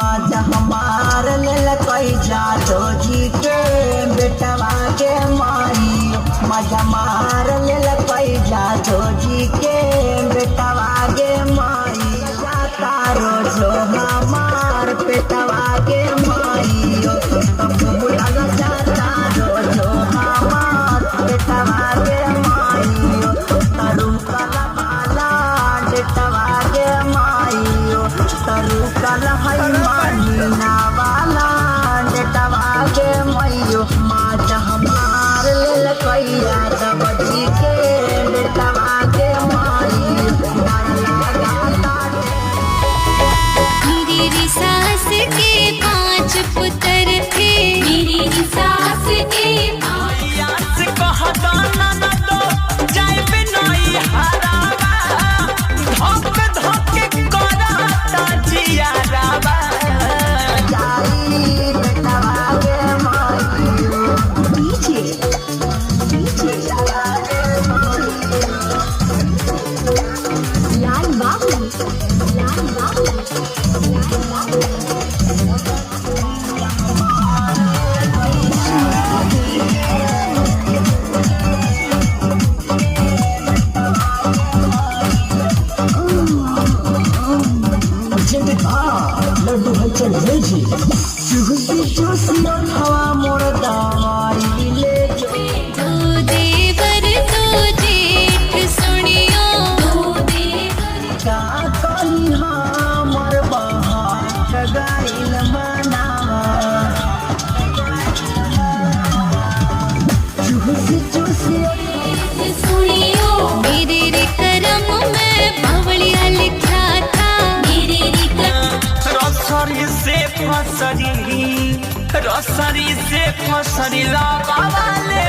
माजा हमार लेल कई जादो जी के बेटवा के माई माजा मार लेल कई जादो जी के बेटवा के माई तारो जो हमार पेटवा के माई बुला जाता जो हमार पेटवा के माई तारू कला माला डेटवा के माई तारू कला है मानीना वाला डेटवा के माई माता हमार लेल कैया दबजी के बेटवा के माई मेरी सास के 5 पुत्र थे मेरी सास के यास कहता ना तो जाए बिनोई हरावा धोक धोक कराता जिया रावा जाई बेटवा के माई पीछे चला के माई लाल बाबू लड्डू है चल भेजी चूसी हवा मोर दवाई ले दो देवर दो जेठ सुनियो दो देवर का कही हमर बहार गाइल बनावा चूसी सुनियो मेरे रे करम में बावलिया लिखा था मेरे रे रसरी से फसरी लगा वाले